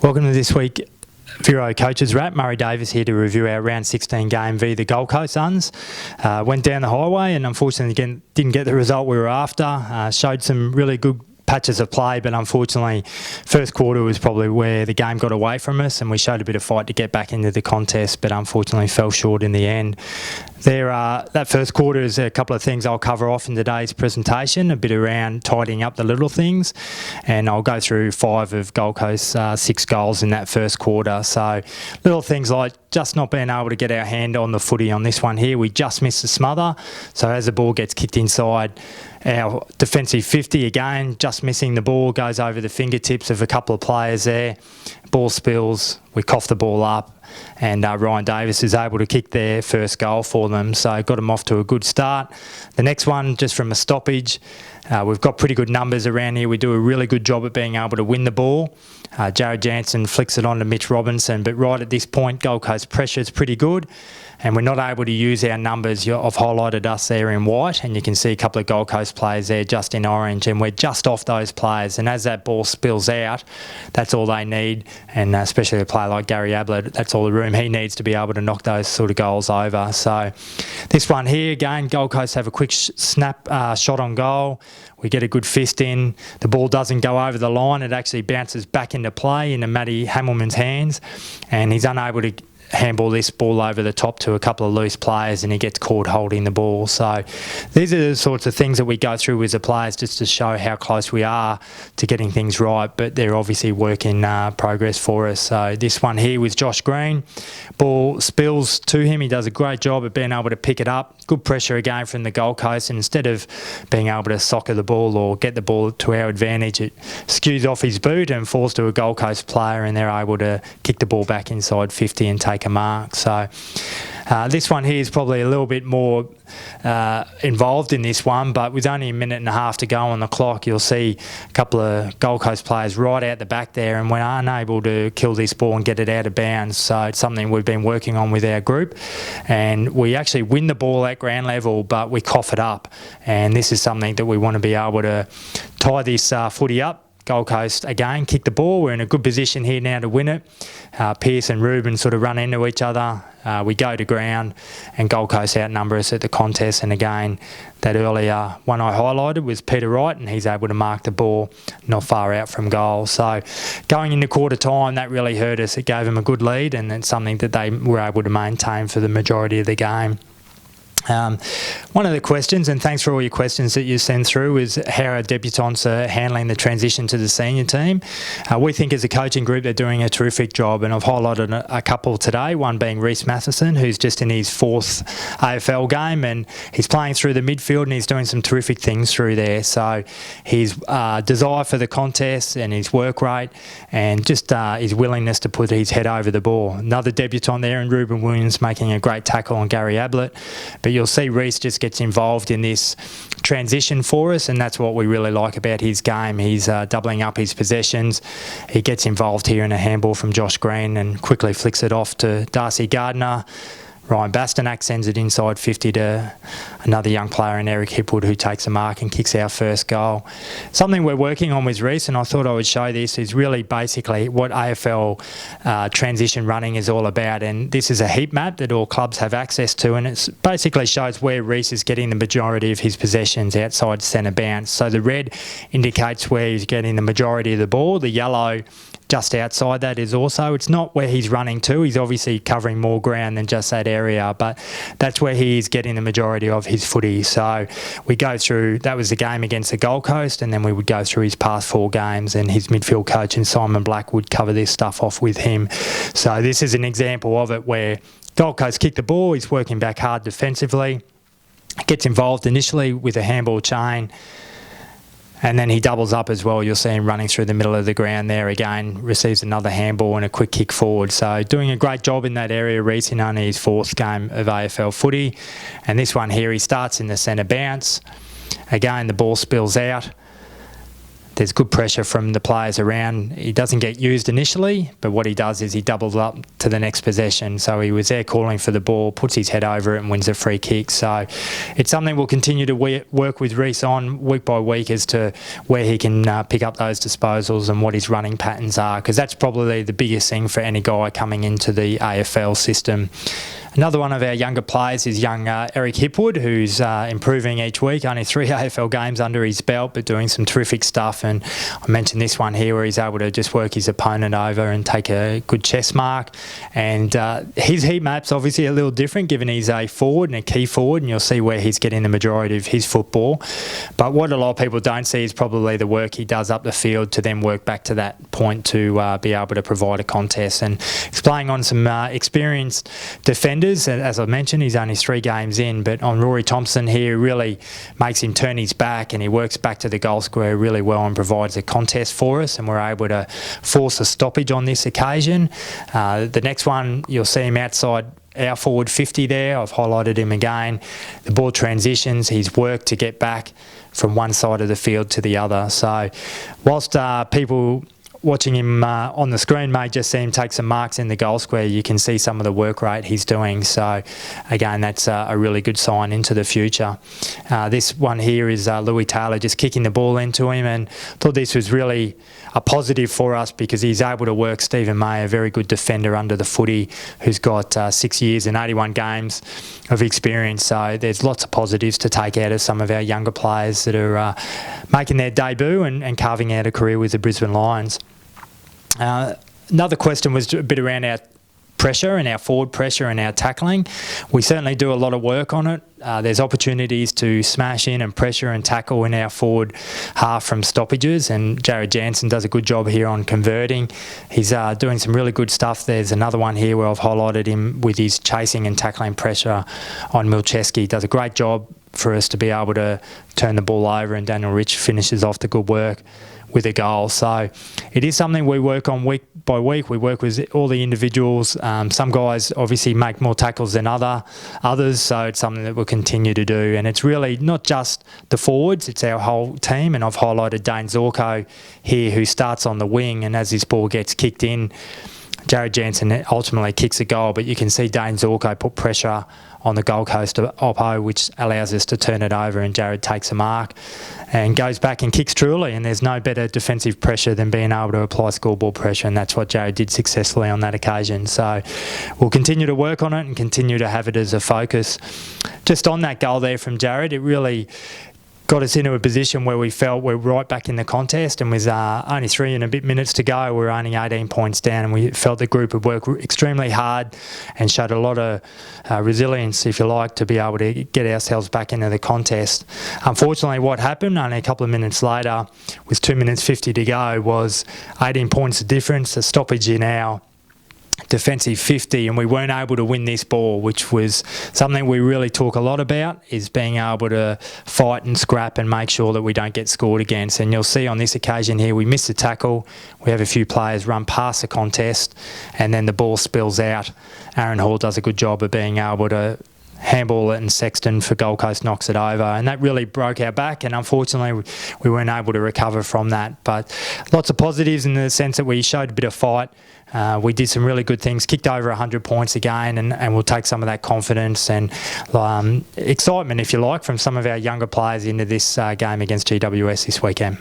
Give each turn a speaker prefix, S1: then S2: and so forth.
S1: Welcome to this week Vero Coaches Wrap. Murray Davis here to review our round 16 game v the Gold Coast Suns. Went down the highway and unfortunately again didn't get the result we were after. Showed some really good patches of play, but unfortunately first quarter was probably where the game got away from us and we showed a bit of fight to get back into the contest, but unfortunately fell short in the end. That first quarter is a couple of things I'll cover off in today's presentation, a bit around tidying up the little things, and I'll go through 5 of Gold Coast's 6 goals in that first quarter. So little things like just not being able to get our hand on the footy on this one here. We just missed the smother, so as the ball gets kicked inside our defensive 50, again just missing the ball, goes over the fingertips of a couple of players there, ball spills, we cough the ball up, and Ryan Davis is able to kick their first goal for them, so got them off to a good start. The next one, just from a stoppage, we've got pretty good numbers around here. We do a really good job at being able to win the ball. Jared Jansen flicks it on to Mitch Robinson, but right at this point Gold Coast pressure is pretty good and we're not able to use our numbers. I've highlighted us there in white and you can see a couple of Gold Coast players there just in orange, and we're just off those players, and as that ball spills out, that's all they need, and especially a player like Gary Ablett, that's all the room he needs to be able to knock those sort of goals over. So this one here, again, Gold Coast have a quick snap shot on goal. We get a good fist in. The ball doesn't go over the line. It actually bounces back into play into Matty Hamilman's hands, and he's unable to handball this ball over the top to a couple of loose players and he gets caught holding the ball. So these are the sorts of things that we go through as the players just to show how close we are to getting things right, but they're obviously work in progress for us. So this one here with Josh Green, ball spills to him. He does a great job of being able to pick it up. Good pressure again from the Gold Coast, and instead of being able to soccer the ball or get the ball to our advantage, it skews off his boot and falls to a Gold Coast player, and they're able to kick the ball back inside 50 and take a mark. So this one here is probably a little bit more involved in this one, but with only a minute and a half to go on the clock, you'll see a couple of Gold Coast players right out the back there, and we're unable to kill this ball and get it out of bounds. So it's something we've been working on with our group, and we actually win the ball at ground level, but we cough it up, and this is something that we want to be able to tie this footy up. Gold Coast again kick the ball. We're in a good position here now to win it. Pearce and Reuben sort of run into each other. We go to ground and Gold Coast outnumber us at the contest, and again that earlier one I highlighted was Peter Wright, and he's able to mark the ball not far out from goal. So going into quarter time, that really hurt us. It gave them a good lead, and it's something that they were able to maintain for the majority of the game. One of the questions, and thanks for all your questions that you send through, is how our debutants are handling the transition to the senior team. We think as a coaching group they're doing a terrific job, and I've highlighted a couple today, one being Reece Matheson, who's just in his 4th AFL game, and he's playing through the midfield and he's doing some terrific things through there. So his desire for the contest and his work rate and just his willingness to put his head over the ball. Another debutant there in Reuben Williams making a great tackle on Gary Ablett, but you'll see Reece just gets involved in this transition for us, and that's what we really like about his game. He's doubling up his possessions. He gets involved here in a handball from Josh Green and quickly flicks it off to Darcy Gardner. Ryan Bastanak sends it inside 50 to another young player in Eric Hipwood, who takes a mark and kicks our first goal. Something we're working on with Reece, and I thought I would show this, is really basically what AFL transition running is all about. And this is a heat map that all clubs have access to, and it basically shows where Reece is getting the majority of his possessions outside centre bounce. So the red indicates where he's getting the majority of the ball. The yellow just outside that is also, it's not where he's running to. He's obviously covering more ground than just that area, but that's where he is getting the majority of his footy. So we go through, that was the game against the Gold Coast, and then we would go through his past 4 games, and his midfield coach and Simon Black would cover this stuff off with him. So this is an example of it where Gold Coast kick the ball, he's working back hard defensively, gets involved initially with a handball chain, and then he doubles up as well. You'll see him running through the middle of the ground there again, receives another handball and a quick kick forward. So doing a great job in that area, Reece, in only his 4th game of AFL footy. And this one here, he starts in the centre bounce. Again, the ball spills out. there's good pressure from the players around. He doesn't get used initially, but what he does is he doubles up to the next possession. So he was there calling for the ball, puts his head over it and wins a free kick. So it's something we'll continue to work with Reece on week by week as to where he can pick up those disposals and what his running patterns are, because that's probably the biggest thing for any guy coming into the AFL system. Another one of our younger players is young Eric Hipwood, who's improving each week. Only 3 AFL games under his belt, but doing some terrific stuff. And I mentioned this one here where he's able to just work his opponent over and take a good chest mark. And his heat map's obviously a little different, given he's a forward and a key forward, and you'll see where he's getting the majority of his football. But what a lot of people don't see is probably the work he does up the field to then work back to that point to be able to provide a contest. And he's playing on some experienced defenders. As I mentioned, he's only 3 games in, but on Rory Thompson here really makes him turn his back, and he works back to the goal square really well and provides a contest for us, and we're able to force a stoppage on this occasion. The next one, you'll see him outside our forward 50 there. I've highlighted him again. The ball transitions, he's worked to get back from one side of the field to the other. So whilst people watching him on the screen may just see him take some marks in the goal square, you can see some of the work rate he's doing. So again, that's a really good sign into the future. This one here is Louis Taylor just kicking the ball into him, and thought this was really a positive for us because he's able to work Stephen May, a very good defender under the footy, who's got 6 years and 81 games of experience. So there's lots of positives to take out of some of our younger players that are making their debut and carving out a career with the Brisbane Lions. Another question was a bit around our pressure and our forward pressure and our tackling. We certainly do a lot of work on it. There's opportunities to smash in and pressure and tackle in our forward half from stoppages, and Jared Jansen does a good job here on converting. He's doing some really good stuff. There's another one here where I've highlighted him with his chasing and tackling pressure on Milcheski. He does a great job for us to be able to turn the ball over, and Daniel Rich finishes off the good work with a goal. So it is something we work on week by week. We work with all the individuals. Some guys obviously make more tackles than others, so it's something that we'll continue to do. And it's really not just the forwards, it's our whole team. And I've highlighted Dane Zorko here, who starts on the wing, and as this ball gets kicked in, Jared Jansen ultimately kicks a goal, but you can see Dane Zorko put pressure on the Gold Coast oppo, which allows us to turn it over, and Jared takes a mark and goes back and kicks truly. And there's no better defensive pressure than being able to apply scoreboard pressure, and that's what Jared did successfully on that occasion. So we'll continue to work on it and continue to have it as a focus. Just on that goal there from Jared, it really got us into a position where we felt we're right back in the contest, and with only 3 and a bit minutes to go, we're only 18 points down, and we felt the group had worked extremely hard and showed a lot of resilience, if you like, to be able to get ourselves back into the contest. Unfortunately, what happened only a couple of minutes later, with 2 minutes 50 to go, was 18 points of difference, a stoppage in our defensive 50, and we weren't able to win this ball, which was something we really talk a lot about, is being able to fight and scrap and make sure that we don't get scored against. And you'll see on this occasion here, we miss the tackle, we have a few players run past the contest, and then the ball spills out. Aaron Hall does a good job of being able to handball it, and Sexton for Gold Coast knocks it over, and that really broke our back, and unfortunately we weren't able to recover from that. But lots of positives in the sense that we showed a bit of fight. We did some really good things, kicked over 100 points again, and we'll take some of that confidence and excitement, if you like, from some of our younger players into this game against GWS this weekend.